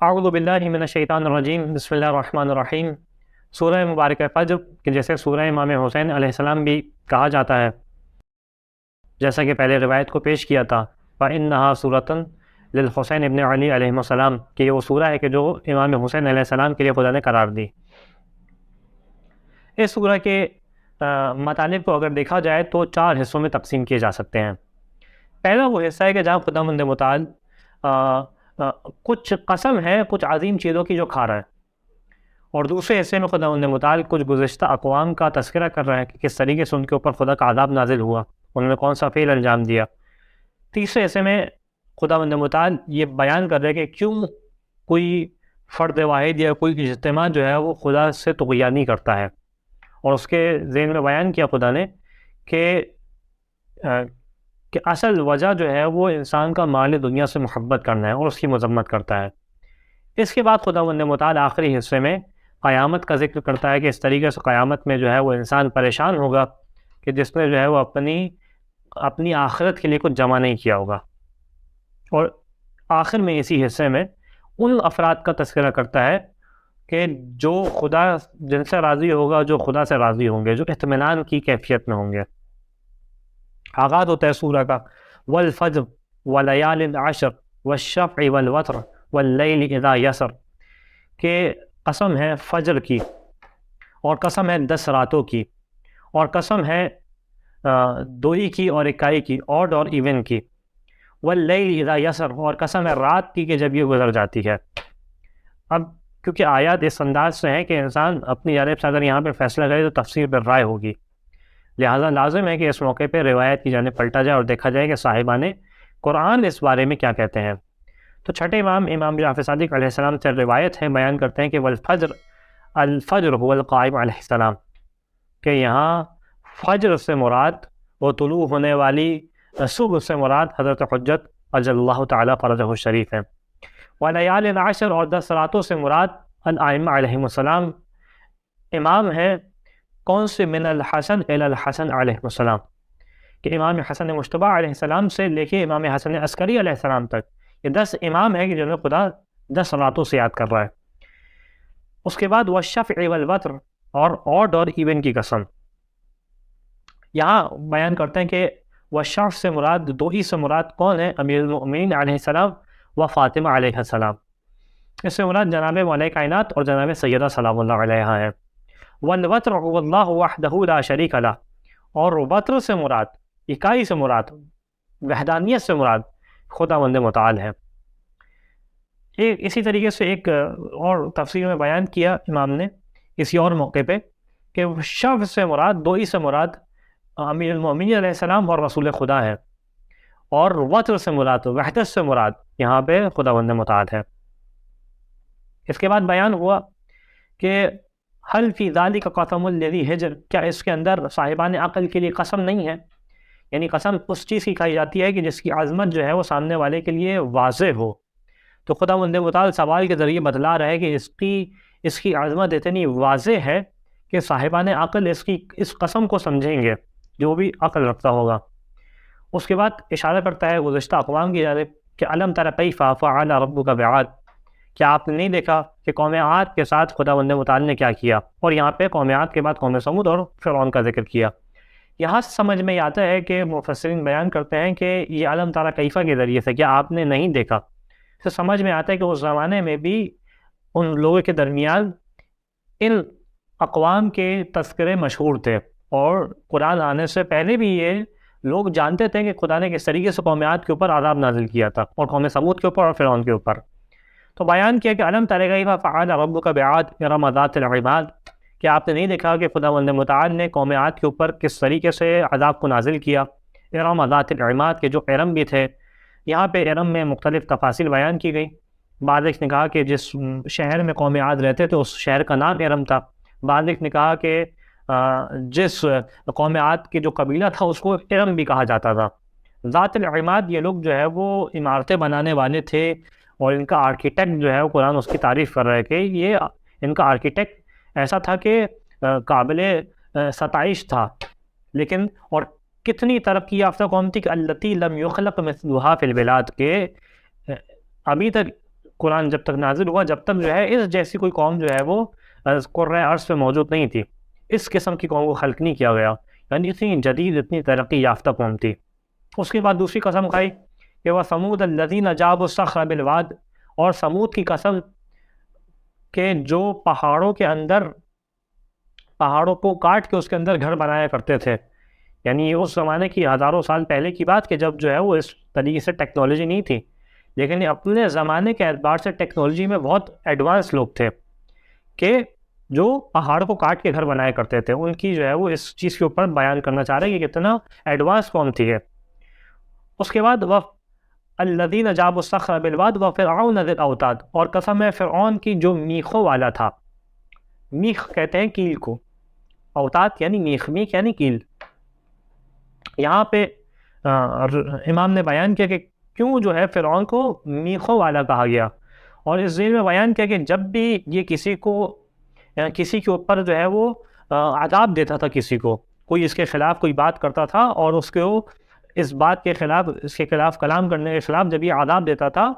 اعوذ باللہ من الشیطان الرجیم، بسم اللہ الرحمن الرحیم۔ سورہ مبارکہ فجر کہ جیسے سورہ امام حسین علیہ السلام بھی کہا جاتا ہے، جیسا کہ پہلے روایت کو پیش کیا تھا، فَإِنَّهَا سُورَةٌ لِلْحُسَيْنِ ابن علی علیہ السلام، کہ یہ وہ سورہ ہے کہ جو امام حسین علیہ السلام کے لیے خدا نے قرار دی۔ اس سورہ کے مطالب کو اگر دیکھا جائے تو 4 حصوں میں تقسیم کیے جا سکتے ہیں۔ پہلا وہ حصہ ہے کہ جہاں خداوند متعال کچھ قسم ہے کچھ عظیم چیزوں کی جو کھا رہا ہے، اور دوسرے حصے میں خداوند متعال کچھ گزشتہ اقوام کا تذکرہ کر رہا ہے کہ کس طریقے سے ان کے اوپر خدا کا عذاب نازل ہوا، انہوں نے کون سا فعل انجام دیا۔ تیسرے حصے میں خداوند متعال یہ بیان کر رہے کہ کیوں کوئی فرد واحد یا کوئی اجتماع جو ہے وہ خدا سے طغیانی کرتا ہے، اور اس کے ذہن میں بیان کیا خدا نے کہ اصل وجہ جو ہے وہ انسان کا مال دنیا سے محبت کرنا ہے اور اس کی مذمت کرتا ہے۔ اس کے بعد خداوند متعال آخری حصے میں قیامت کا ذکر کرتا ہے کہ اس طریقے سے قیامت میں جو ہے وہ انسان پریشان ہوگا کہ جس نے جو ہے وہ اپنی آخرت کے لیے کچھ جمع نہیں کیا ہوگا، اور آخر میں اسی حصے میں ان افراد کا تذکرہ کرتا ہے کہ جو خدا جن سے راضی ہوگا، جو خدا سے راضی ہوں گے، جو اطمینان کی کیفیت میں ہوں گے۔ آغاز ہوتا ہے سورہ کا والفجر ولیال عشر والشفع والوتر واللیل اذا یسر، کہ قسم ہے فجر کی، اور قسم ہے 10 راتوں کی، اور قسم ہے دوئی کی اور اکائی کی، آڈ اور ایون کی، واللیل اذا یسر، اور قسم ہے رات کی کہ جب یہ گزر جاتی ہے۔ اب کیونکہ آیات اس انداز سے ہیں کہ انسان اپنی جانب سے اگر یہاں پہ فیصلہ کرے تو تفسیر پر رائے ہوگی، لہٰذا لازم ہے کہ اس موقع پہ روایت کی جانب پلٹا جائے اور دیکھا جائے کہ صاحبان قرآن اس بارے میں کیا کہتے ہیں۔ تو چھٹے امام جعفر صادق علیہ السلام سے روایت ہے، بیان کرتے ہیں کہ والفجر، الفجر هو القائم علیہ السلام، کہ یہاں فجر سے مراد وہ طلوع ہونے والی صبح سے مراد حضرت حجت اجل اللہ تعالیٰ فرجہ الشریف ہے۔ ولیال عشر، اور 10 راتوں سے مراد الائمہ علیہم السلام، امام ہے کون سے؟ من الحسن الی الحسن علیہ السلام، کہ امام حسن مجتبی علیہ السلام سے لے کے امام حسن عسکری علیہ السلام تک، یہ 10 امام ہے کہ جنہیں خدا 10 راتوں سے یاد کر رہا ہے۔ اس کے بعد والشفع والوتر، اور آڈ اور ایون کی قسم، یہاں بیان کرتے ہیں کہ والشفع سے مراد، دوئی سے مراد کون ہے؟ امیر المؤمنین علیہ السلام و فاطمہ علیہ السلام، اس سے مراد جناب مولا کائنات اور جناب سیدہ سلام اللہ علیہا ہے۔ والوتر هو اللہ وحدہ لا شریک لہ، اور وتر سے مراد، اکائی سے مراد، وحدانیت سے مراد خداوند متعال ہے۔ اسی طریقے سے ایک اور تفسیر میں بیان کیا امام نے کسی اور موقع پہ کہ شفع سے مراد، دوئی سے مراد امیر المؤمنین علیہ السلام اور رسول خدا ہے، اور وتر سے مراد، وحدت سے مراد یہاں پہ خداوند متعال ہے۔ اس کے بعد بیان ہوا کہ حل فی ذالک قسم الذی حجر، کیا اس کے اندر صاحبان عقل کے لیے قسم نہیں ہے؟ یعنی قسم اس چیز کی کھائی جاتی ہے کہ جس کی عظمت جو ہے وہ سامنے والے کے لیے واضح ہو۔ تو خداوند متعال سوال کے ذریعے بتلا رہا ہے کہ اس کی عظمت اتنی واضح ہے کہ صاحبان عقل اس قسم کو سمجھیں گے، جو بھی عقل رکھتا ہوگا۔ اس کے بعد اشارہ کرتا ہے گزشتہ اقوام کی جانب کہ الم تر کیف فعل ربک بعاد، کیا آپ نے نہیں دیکھا کہ قوم عاد کے ساتھ خداوند متعال نے کیا کیا؟ اور یہاں پہ قوم عاد کے بعد قوم سمود اور فرعون کا ذکر کیا۔ یہاں سے سمجھ میں آتا ہے کہ مفسرین بیان کرتے ہیں کہ یہ علم تارا کیفہ کے ذریعے سے، کیا آپ نے نہیں دیکھا، اس سے سمجھ میں آتا ہے کہ اس زمانے میں بھی ان لوگوں کے درمیان ان اقوام کے تذکرے مشہور تھے، اور قرآن آنے سے پہلے بھی یہ لوگ جانتے تھے کہ خدا نے کس طریقے سے قوم عاد کے اوپر عذاب نازل کیا تھا، اور قوم سمود کے اوپر اور فرعون کے اوپر۔ تو بیان کیا کہ علم تر کیف فعل ربک بعاد ارم ذات العماد، کہ آپ نے نہیں دیکھا کہ خداوند متعال نے قوم عاد کے اوپر کس طریقے سے عذاب کو نازل کیا، ارم ذات العماد، کے جو ارم بھی تھے۔ یہاں پہ ارم میں مختلف تفاصیل بیان کی گئی، بعض ایک نے کہا کہ جس شہر میں قوم عاد رہتے تھے اس شہر کا نام ارم تھا، بعض ایک نے کہا کہ جس قوم عاد کے جو قبیلہ تھا اس کو ارم بھی کہا جاتا تھا۔ ذات العماد، یہ لوگ جو ہے وہ عمارتیں بنانے والے تھے، اور ان کا آرکیٹیکٹ جو ہے وہ قرآن اس کی تعریف کر رہا ہے کہ یہ ان کا آرکیٹیکٹ ایسا تھا کہ قابل ستائش تھا، لیکن اور کتنی ترقی یافتہ قوم تھی کہ التی لم یخلق مثلها فی البلاد، کے ابھی تک قرآن جب تک نازل ہوا جب تک جو ہے اس جیسی کوئی قوم جو ہے وہ قرۂ ارض پہ موجود نہیں تھی، اس قسم کی قوم کو خلق نہیں کیا گیا، یعنی اتنی جدید اتنی ترقی یافتہ قوم تھی۔ اس کے بعد دوسری قسم کھائی کہ وہ سمود الذین جابوا الصخر بالواد، اور سمود کی قسم کہ جو پہاڑوں کے اندر پہاڑوں کو کاٹ کے اس کے اندر گھر بنایا کرتے تھے، یعنی اس زمانے کی ہزاروں سال پہلے کی بات کہ جب جو ہے وہ اس طریقے سے ٹیکنالوجی نہیں تھی، لیکن اپنے زمانے کے اعتبار سے ٹیکنالوجی میں بہت ایڈوانس لوگ تھے کہ جو پہاڑ کو کاٹ کے گھر بنایا کرتے تھے۔ ان کی جو ہے وہ اس چیز کے اوپر بیان کرنا چاہ رہے ہیں کہ کتنا ایڈوانس قوم تھی ہے۔ اس کے بعد الذین جابوا الصخر بالواد وفرعون ذی الاوتاد، اور قسم ہے فرعون کی جو میخوں والا تھا، میخ کہتے ہیں کیل کو، اوتاد یعنی میخ، میخ یعنی کیل۔ یہاں پہ امام نے بیان کیا کہ کیوں جو ہے فرعون کو میخوں والا کہا گیا، اور اس ذیل میں بیان کیا کہ جب بھی یہ کسی کے اوپر جو ہے وہ عذاب دیتا تھا، کسی کو کوئی اس کے خلاف کوئی بات کرتا تھا اور اس کو اس بات کے خلاف، اس کے خلاف کلام کرنے کے خلاف جب یہ عذاب دیتا تھا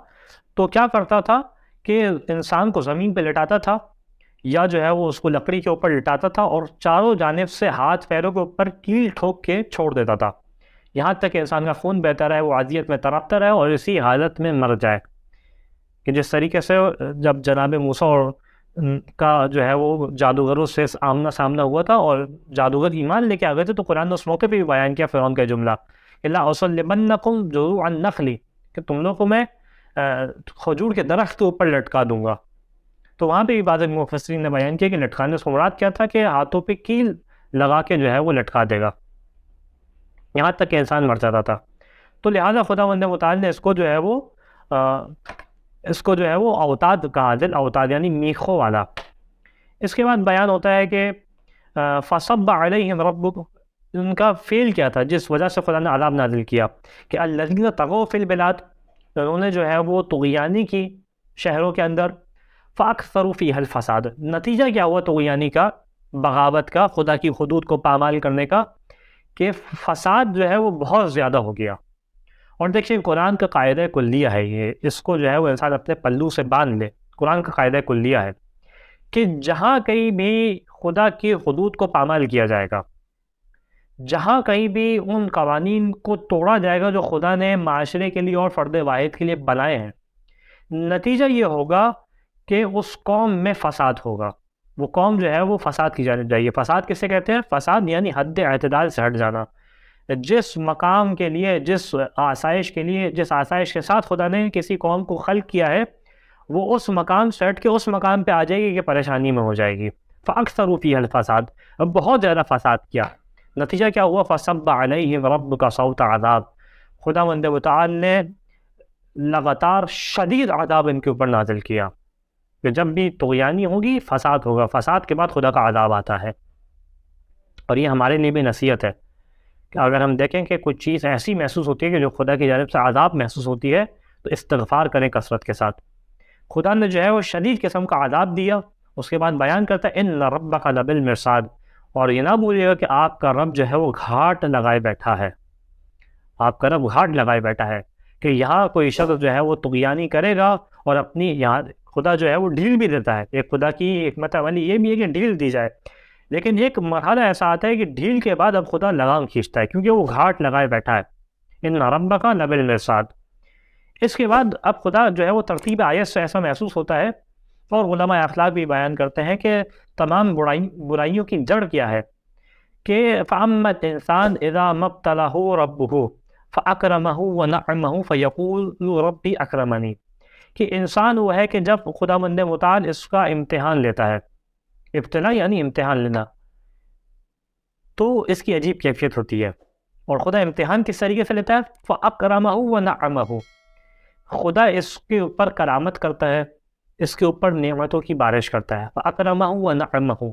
تو کیا کرتا تھا کہ انسان کو زمین پہ لٹاتا تھا، یا جو ہے وہ اس کو لکڑی کے اوپر لٹاتا تھا اور چاروں جانب سے ہاتھ پیروں کے اوپر کیل ٹھوک کے چھوڑ دیتا تھا، یہاں تک کہ انسان کا خون بہتا رہے، وہ عاذیت میں تڑپتا رہے اور اسی حالت میں مر جائے۔ کہ جس طریقے سے جب جناب موسیٰ اور کا جو ہے وہ جادوگروں سے آمنا سامنا ہوا تھا اور جادوگر ایمان لے کے آ گئے تھے، تو قرآن نے اس موقع پہ بھی بیان کیا فرعون کا جملہ الا اصلبنکم جذوع النخل، کہ تم لوگوں کو میں کھجور کے درخت کے اوپر لٹکا دوں گا۔ تو وہاں پہ بھی بعض مفسرین نے بیان کیا کہ لٹکانے سے مراد کیا تھا کہ ہاتھوں پہ کیل لگا کے جو ہے وہ لٹکا دے گا، یہاں تک کہ انسان مر جاتا تھا۔ تو لہٰذا خداوند متعال نے اس کو جو ہے وہ اوتاد کہا، ذل اوتاد یعنی میخوں والا۔ اس کے بعد بیان ہوتا ہے کہ فصب علیہم ربک، ان کا فعل کیا تھا جس وجہ سے خدا نے عذاب نازل کیا، کہ الذین طغوا فی البلاد، انہوں نے جو ہے وہ طغیانی کی شہروں کے اندر، فاکثروا فیہا الفساد، نتیجہ کیا ہوا طغیانی کا، بغاوت کا، خدا کی حدود کو پامال کرنے کا، کہ فساد جو ہے وہ بہت زیادہ ہو گیا۔ اور دیکھیں قرآن کا قاعدہ کلیہ ہے یہ، اس کو جو ہے وہ انسان اپنے پلو سے باندھ لے، قرآن کا قاعدہ کلیہ ہے کہ جہاں کہیں بھی خدا کی حدود کو پامال کیا جائے گا، جہاں کہیں بھی ان قوانین کو توڑا جائے گا جو خدا نے معاشرے کے لیے اور فرد واحد کے لیے بنائے ہیں، نتیجہ یہ ہوگا کہ اس قوم میں فساد ہوگا، وہ قوم جو ہے وہ فساد کی جانب جائے گی۔ فساد کسے کہتے ہیں؟ فساد یعنی حد اعتدال سے ہٹ جانا۔ جس مقام کے لیے، جس آسائش کے ساتھ خدا نے کسی قوم کو خلق کیا ہے، وہ اس مقام سے ہٹ کے اس مقام پہ آ جائے گی کہ پریشانی میں ہو جائے گی۔ فَأَكْثَرُوا فِيهَا الْفَسَاد، اب بہت زیادہ فساد کیا، نتیجہ کیا ہوا؟ فَصَبَّ عَلَيْهِمْ رَبُّكَ صَوْتَ عَذَاب، خداوند متعال نے لگاتار شدید عذاب ان کے اوپر نازل کیا، کہ جب بھی طغیانی ہوگی فساد ہوگا، فساد کے بعد خدا کا عذاب آتا ہے۔ اور یہ ہمارے لیے بھی نصیحت ہے کہ اگر ہم دیکھیں کہ کچھ چیز ایسی محسوس ہوتی ہے کہ جو خدا کی جانب سے عذاب محسوس ہوتی ہے، تو استغفار کریں کثرت کے ساتھ۔ خدا نے جو ہے وہ شدید قسم کا عذاب دیا، اس کے بعد بیان کرتا ہے ان ربک لبالمرصاد، اور یہ نہ بھولیے گا کہ آپ کا رب جو ہے وہ گھاٹ لگائے بیٹھا ہے، آپ کا رب گھاٹ لگائے بیٹھا ہے، کہ یہاں کوئی شخص جو ہے وہ طغیانی کرے گا اور اپنی یہاں خدا جو ہے وہ ڈھیل بھی دیتا ہے۔ ایک خدا کی حکمت عملی یہ بھی ہے کہ ڈھیل دی جائے، لیکن ایک مرحلہ ایسا آتا ہے کہ ڈھیل کے بعد اب خدا لگام کھینچتا ہے، کیونکہ وہ گھاٹ لگائے بیٹھا ہے، ان ربک لبالمرصاد۔ اس کے بعد اب خدا جو ہے وہ ترتیب آیت سے ایسا محسوس ہوتا ہے، اور علماء اخلاق بھی بیان کرتے ہیں کہ تمام برائیوں کی جڑ کیا ہے، کہ فَأَمَّا الْإِنسَانُ إِذَا مَا ابْتَلَاهُ رَبُّهُ فَأَكْرَمَهُ وَنَعَّمَهُ فَيَقُولُ رَبِّي أَكْرَمَنِي، کہ انسان وہ ہے کہ جب خداوند متعال اس کا امتحان لیتا ہے، ابتلا یعنی امتحان لینا، تو اس کی عجیب کیفیت ہوتی ہے۔ اور خدا امتحان کس طریقے سے لیتا ہے؟ فَأَكْرَمَهُ وَنَعَّمَهُ، خدا اس کے اوپر کرامت کرتا ہے، اس کے اوپر نعمتوں کی بارش کرتا ہے۔ فَأَكْرَمَهُ وَنَعَّمَهُ،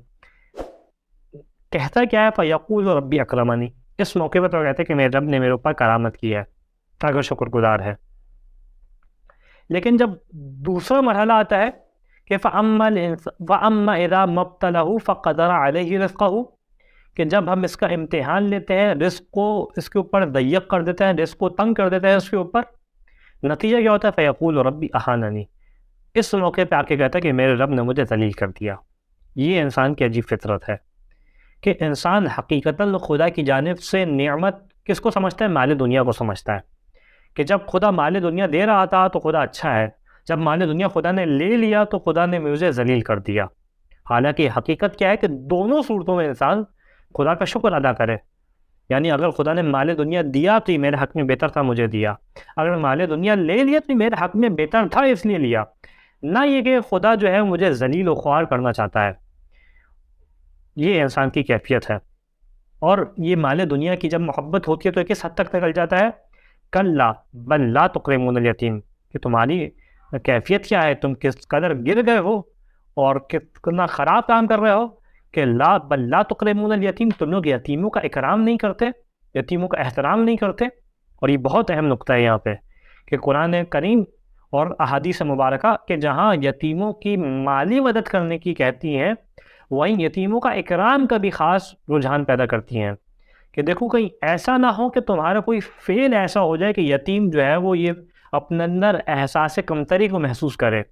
کہتا کیا ہے؟ فَيَقُولُ رَبِّي أَكْرَمَنِي، اس موقع پر تو کہتے ہیں کہ میرے رب نے میرے اوپر کرامت کی ہے، اگر شکر گزار ہے۔ لیکن جب دوسرا مرحلہ آتا ہے کہ فَأَمَّا إِذَا مَا ابْتَلَاهُ فَقَدَرَ عَلَيْهِ رِزْقَهُ، کہ جب ہم اس کا امتحان لیتے ہیں، رزق کو اس کے اوپر ضیق کر دیتے ہیں، رزق کو تنگ کر دیتے ہیں اس کے اوپر، نتیجہ کیا ہوتا ہے؟ فَيَقُولُ رَبِّي أَهَانَنِي، اس موقع پہ آ کے کہتا ہے کہ میرے رب نے مجھے ذلیل کر دیا۔ یہ انسان کی عجیب فطرت ہے کہ انسان حقیقتاً خدا کی جانب سے نعمت کس کو سمجھتا ہے؟ مال دنیا کو سمجھتا ہے کہ جب خدا مال دنیا دے رہا تھا تو خدا اچھا ہے، جب مال دنیا خدا نے لے لیا تو خدا نے مجھے ذلیل کر دیا۔ حالانکہ حقیقت کیا ہے کہ دونوں صورتوں میں انسان خدا کا شکر ادا کرے۔ یعنی اگر خدا نے مال دنیا دیا تو یہ میرے حق میں بہتر تھا، مجھے دیا۔ اگر مال دنیا لے لیا تو یہ میرے حق میں بہتر تھا، اس لیے لیا، نہ یہ کہ خدا جو ہے مجھے ذلیل و خوار کرنا چاہتا ہے۔ یہ انسان کی کیفیت ہے۔ اور یہ مال دنیا کی جب محبت ہوتی ہے تو کس حد تک نکل جاتا ہے؟ کلا بل لا تکرمون الیتیم، کہ تمہاری کیفیت کیا ہے، تم کس قدر گر گئے ہو اور کتنا خراب کام کر رہے ہو کہ لا بل لا تکرمون الیتیم، تم لوگ یتیموں کا اکرام نہیں کرتے، یتیموں کا احترام نہیں کرتے۔ اور یہ بہت اہم نقطہ ہے یہاں پہ کہ قرآن کریم اور احادیث مبارکہ کہ جہاں یتیموں کی مالی مدد کرنے کی کہتی ہیں، وہیں یتیموں کا اکرام کا بھی خاص رجحان پیدا کرتی ہیں کہ دیکھو کہیں ایسا نہ ہو کہ تمہارا کوئی فعل ایسا ہو جائے کہ یتیم جو ہے وہ یہ اپنے اندر احساس کمتری کو محسوس کرے،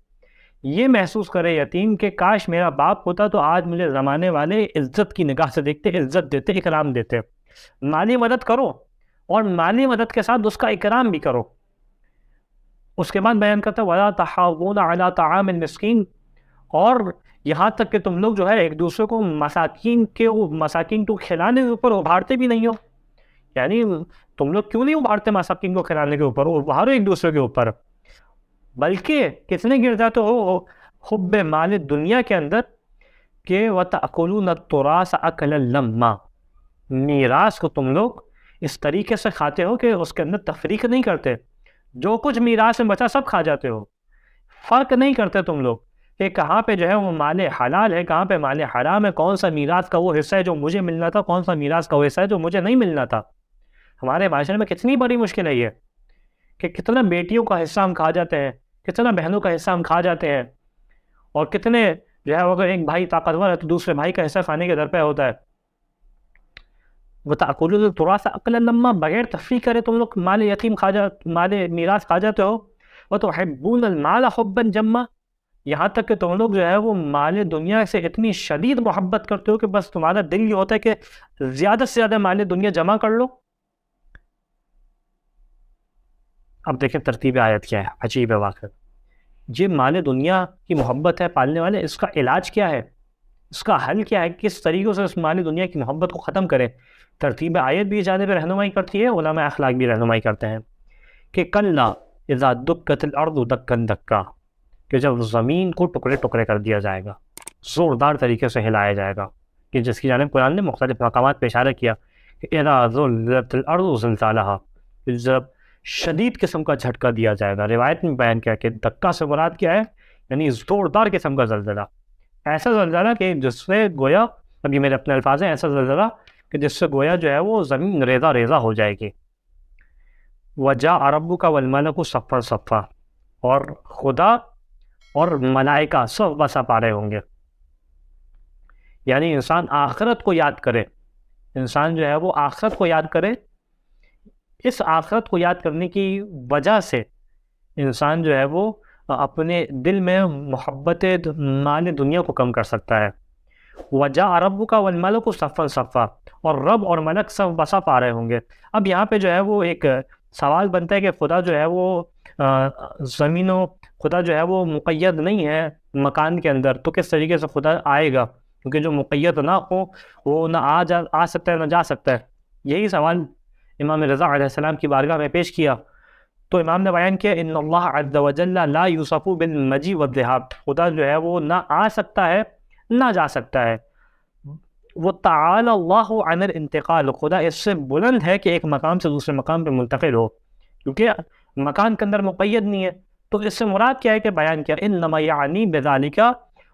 یہ محسوس کرے یتیم کہ کاش میرا باپ ہوتا تو آج مجھے زمانے والے عزت کی نگاہ سے دیکھتے، عزت دیتے، اکرام دیتے۔ مالی مدد کرو اور مالی مدد کے ساتھ اس کا اکرام بھی کرو۔ اس کے بعد بیان کرتا ہے وَلَا تَحَاضُونَ عَلَىٰ طَعَامِ الْمِسْكِينِ، اور یہاں تک کہ تم لوگ جو ہے ایک دوسرے کو مساکین کو کھلانے کے اوپر ابھارتے بھی نہیں ہو۔ یعنی تم لوگ کیوں نہیں ابھارتے مساکین کو کھلانے کے اوپر؟ ابھارو ایک دوسرے کے اوپر، بلکہ کتنے گر جاتے ہو حب مال دنیا کے اندر کہ وَتَأْكُلُونَ التُّرَاثَ أَكْلًا لَمًّا، میراث کو تم لوگ اس طریقے سے کھاتے ہو کہ اس کے اندر تفریق نہیں کرتے، جو کچھ میراث میں بچا سب کھا جاتے ہو، فرق نہیں کرتے تم لوگ کہ کہاں پہ جو ہے وہ مال حلال ہے، کہاں پہ مال حرام ہے، کون سا میراث کا وہ حصہ ہے جو مجھے ملنا تھا، کون سا میراث کا وہ حصہ ہے جو مجھے نہیں ملنا تھا۔ ہمارے معاشرے میں کتنی بڑی مشکل ہے یہ کہ کتنا بیٹیوں کا حصہ ہم کھا جاتے ہیں، کتنا بہنوں کا حصہ ہم کھا جاتے ہیں، اور کتنے جو ہے اگر ایک بھائی طاقتور ہے تو دوسرے بھائی کا حصہ کھانے کے در پہ ہوتا ہے۔ وَتَأْكُلُونَ التُّرَاثَ أَكْلًا لَمًّا، بغیر تفریق کرے تم لوگ مال یتیم مال میراث کھا جاتے ہو۔ وَتُحِبُّونَ الْمَالَ حُبًّا جَمًّا، یہاں تک کہ تم لوگ جو ہے وہ مال دنیا سے اتنی شدید محبت کرتے ہو کہ بس تمہارا دل یہ ہوتا ہے کہ زیادہ سے زیادہ مال دنیا جمع کر لو۔ اب دیکھیں ترتیب آیت کیا ہے، عجیب ہے واقعہ۔ یہ مال دنیا کی محبت ہے پالنے والے، اس کا علاج کیا ہے، اس کا حل کیا ہے، کس طریقے سے اس مال دنیا کی محبت کو ختم کریں؟ ترتیب آیت بھی جانب رہنمائی کرتی ہے، علماء اخلاق بھی رہنمائی کرتے ہیں کہ کلا اذا دکت الارض دکن دکا، کہ جب زمین کو ٹکڑے ٹکڑے کر دیا جائے گا، زوردار طریقے سے ہلایا جائے گا، کہ جس کی جانب قرآن نے مختلف مقامات پہ اشارہ کیا کہ اذا زلزلت الارض زلزالہا، جب شدید قسم کا جھٹکا دیا جائے گا۔ روایت میں بیان کیا کہ دکا سے مراد کیا ہے، یعنی زوردار قسم کا زلزلہ، ایسا زلزلہ کہ جس سے گویا، اب یہ میرے اپنے الفاظ ہیں، ایسا زلزلہ کہ جس سے گویا جو ہے وہ زمین ریزہ ریزہ ہو جائے گی۔ وَجَاءَ رَبُّكَ وَالْمَلَكُ صَفًّا صَفًّا، اور خدا اور ملائکہ سب بسا پا رہے ہوں گے۔ یعنی انسان آخرت کو یاد کرے، انسان جو ہے وہ آخرت کو یاد کرے، اس آخرت کو یاد کرنے کی وجہ سے انسان جو ہے وہ اپنے دل میں محبت مال دنیا کو کم کر سکتا ہے۔ وَجَاءَ رَبُّكَ وَالْمَلَكُ صَفًّا صَفًّا، اور رب اور ملک سب بسا پا رہے ہوں گے۔ اب یہاں پہ جو ہے وہ ایک سوال بنتا ہے کہ خدا جو ہے وہ خدا جو ہے وہ مقید نہیں ہے مکان کے اندر، تو کس طریقے سے خدا آئے گا؟ کیونکہ جو مقید نہ ہو وہ نہ آ سکتا ہے نہ جا سکتا ہے۔ یہی سوال امام رضا علیہ السلام کی بارگاہ میں پیش کیا تو امام نے بیان کیا ان اللہ عز وجل لا یوصف بالمجی والذہاب، خدا جو ہے وہ نہ آ سکتا ہے نہ جا سکتا ہے۔ وتعالی اللہ عن الانتقال، خدا اس سے بلند ہے کہ ایک مقام سے دوسرے مقام پہ منتقل ہو، کیونکہ مکان کے اندر مقید نہیں ہے۔ تو اس سے مراد کیا ہے کہ بیان کیا انما یعنی بذالک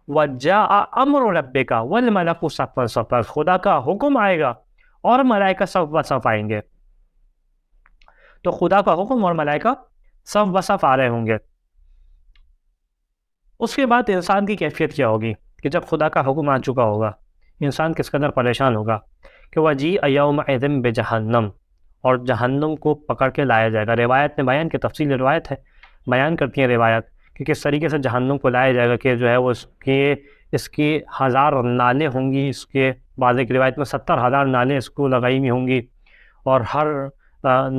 وجاء امر ربک والملک صفا صفا، خدا کا حکم آئے گا اور ملائکہ صف بصف آئیں گے۔ تو خدا کا حکم اور ملائکہ صف بصف آ رہے ہوں گے۔ اس کے بعد انسان کی کیفیت کیا ہوگی کہ جب خدا کا حکم آ چکا ہوگا انسان کس قدر پریشان ہوگا کہ وَجِیءَ یَوْمَئِذٍ بِجَہَنَّمَ، اور جہنم کو پکڑ کے لایا جائے گا۔ روایت نے بیان کی، تفصیل روایت ہے، بیان کرتی ہیں روایت کہ کس طریقے سے جہنم کو لایا جائے گا، کہ جو ہے وہ اس کی 1000 نالیں ہوں گی، اس کے بعض ایک روایت میں 70,000 نالیں اس کو لگائی ہوئی ہوں گی، اور ہر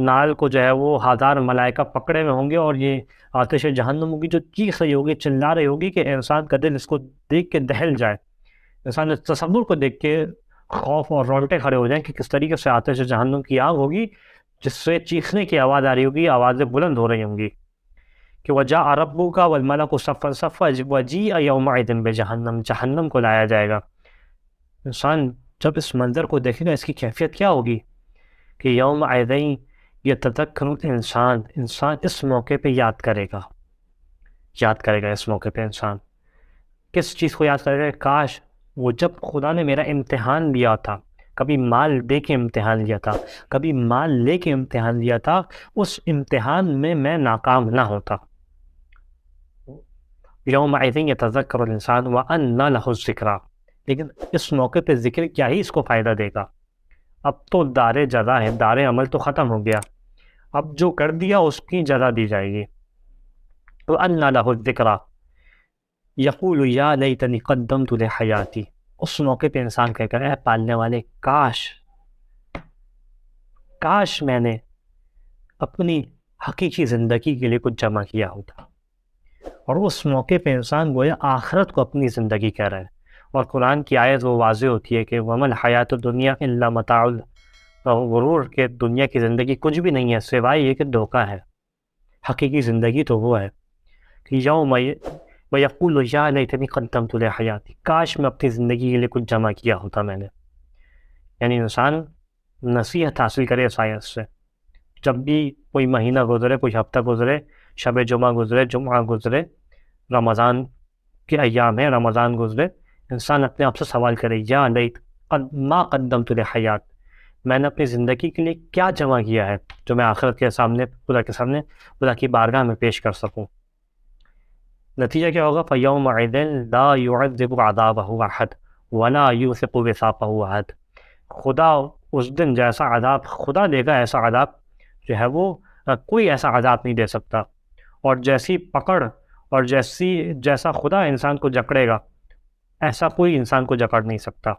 نال کو جو ہے وہ 1000 ملائکہ پکڑے ہوئے ہوں گے، اور یہ آتش جہنم ہوگی جو چیخ رہی ہوگی، چلا رہی ہوگی کہ انسان کا دل اس کو دیکھ کے دہل جائے، انسان اس تصور کو دیکھ کے خوف اور رونگٹے کھڑے ہو جائیں کہ کس طریقے سے آتش جہنم کی آگ ہوگی جس سے چیخنے کی آواز آ رہی ہوگی، آوازیں بلند ہو رہی ہوں گی کہ وَجَاءَ رَبُّكَ وَالْمَلَكُ صَفًّا صَفًّا وَجِيءَ يَوْمَئِذٍ بِجَهَنَّمَ، جہنم کو لایا جائے گا۔ انسان جب اس منظر کو دیکھے گا اس کی کیفیت کیا ہوگی کہ یومئذ یتذکر الانسان، انسان اس موقع پہ یاد کرے گا اس موقع پہ انسان کس چیز کو یاد کرے گا؟ کاش وہ جب خدا نے میرا امتحان لیا تھا، کبھی مال دے کے امتحان لیا تھا، کبھی مال لے کے امتحان لیا تھا، اس امتحان میں میں ناکام نہ ہوتا۔ یومئذ یتذکر الانسان وانى له الذکریٰ، لیکن اس موقع پہ ذکر کیا ہی اس کو فائدہ دے گا؟ اب تو دار جزا ہے، دار عمل تو ختم ہو گیا، اب جو کر دیا اس کی جزا دی جائے گی۔ وانى له الذکریٰ یقول یا لیتنی قدمت لحیاتی، اس موقع پہ انسان کہے گا اے پالنے والے، کاش میں نے اپنی حقیقی زندگی کے لیے کچھ جمع کیا ہوتا۔ اور اس موقع پہ انسان گویا آخرت کو اپنی زندگی کہہ رہا ہے، اور قرآن کی آیت وہ واضح ہوتی ہے کہ وَمَا الْحَيَاةُ الدُّنْيَا إِلَّا مَتَاعُ الْغُرُورِ، کہ دنیا کی زندگی کچھ بھی نہیں ہے سوائے یہ کہ دھوکہ ہے، حقیقی زندگی تو وہ ہے کہ یوم وَيَقُولُ يَا لَيْتَنِي قَدَّمْتُ لِحَيَاتِي، کاش میں اپنی زندگی کے لیے کچھ جمع کیا ہوتا میں نے۔ یعنی انسان نصیحت حاصل کرے اس آیت سے، جب بھی کوئی مہینہ گزرے، کوئی ہفتہ گزرے، شب جمعہ گزرے، جمعہ گزرے، رمضان کے ایام ہیں، رمضان گزرے، انسان اپنے آپ سے سوال کرے یا لیت ما قدمت لحیات، میں نے اپنی زندگی کے لیے کیا جمع کیا ہے جو میں آخرت کے سامنے، خدا کی بارگاہ میں پیش کر سکوں۔ نتیجہ کیا ہوگا؟ فَيَوْمَئِذٍ لَا يُعَذِّبُ عَذَابَهُ أَحَدٌ وَلَا يُوثِقُ وِثَاقَهُ أَحَدٌ، خدا اس دن جیسا عذاب خدا دے گا، ایسا عذاب جو ہے وہ کوئی ایسا عذاب نہیں دے سکتا، اور جیسی پکڑ اور جیسا خدا انسان کو جکڑے گا ایسا کوئی انسان کو جکڑ نہیں سکتا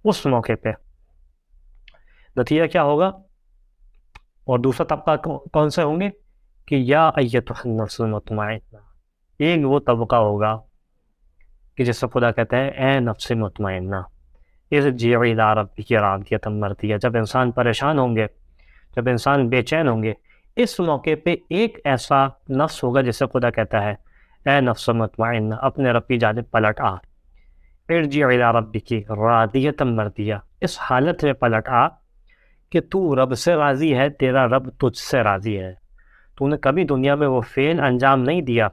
اس موقع پہ۔ نتیجہ کیا ہوگا؟ اور دوسرا طبقہ کون سے ہوں گے کہ یا ایتھا النفس المطمئنہ، ایک وہ طبقہ ہوگا کہ جس سے خدا کہتا ہے اے نفس مطمئنہ ارجعی الی ربک راضیۃ مرضیہ، جب انسان پریشان ہوں گے، جب انسان بے چین ہوں گے، اس موقع پہ ایک ایسا نفس ہوگا جس سے خدا کہتا ہے اے نفس مطمئنہ اپنے رب کی جانب پلٹ آ، ارجعی الی ربک راضیۃ مرضیہ، اس حالت میں پلٹ آ کہ تو رب سے راضی ہے، تیرا رب تجھ سے راضی ہے، تو نے کبھی دنیا میں وہ فعل انجام نہیں دیا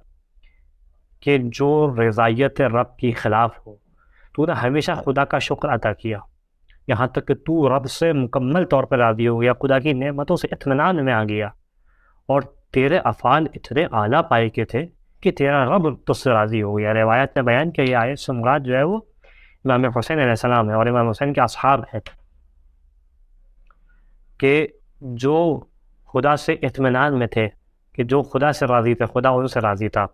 کہ جو رضایت رب کی خلاف ہو، تو نے ہمیشہ خدا کا شکر ادا کیا، یہاں تک کہ تو رب سے مکمل طور پر راضی ہو گیا، خدا کی نعمتوں سے اطمینان میں آ گیا، اور تیرے افعال اتنے اعلیٰ پائے کے تھے کہ تیرا رب تجھ سے راضی ہو گیا۔ روایت نے بیان کیا یہ آیت سے مراد جو ہے وہ امام حسین علیہ السلام ہے اور امام حسین کے اصحاب ہیں، کہ جو خدا سے اطمینان میں تھے، کہ جو خدا سے راضی تھے، خدا ان سے راضی تھا۔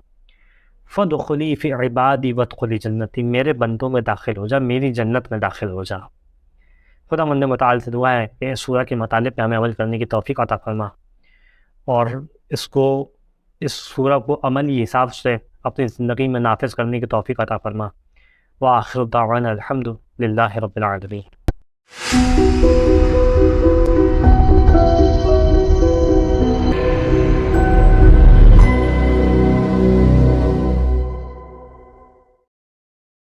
فَادْخُلِي فِي عِبَادِي وَادْخُلِي جنتی، میرے بندوں میں داخل ہو جا، میری جنت میں داخل ہو جا۔ خدا مند متعال سے دعا ہے کہ اس سورہ کے مطالب پہ ہمیں عمل کرنے کی توفیق عطا فرما، اور اس سورہ کو عملی حساب سے اپنی زندگی میں نافذ کرنے کی توفیق عطا فرما۔ وآخر دعوانا الحمد للہ رب العالمین۔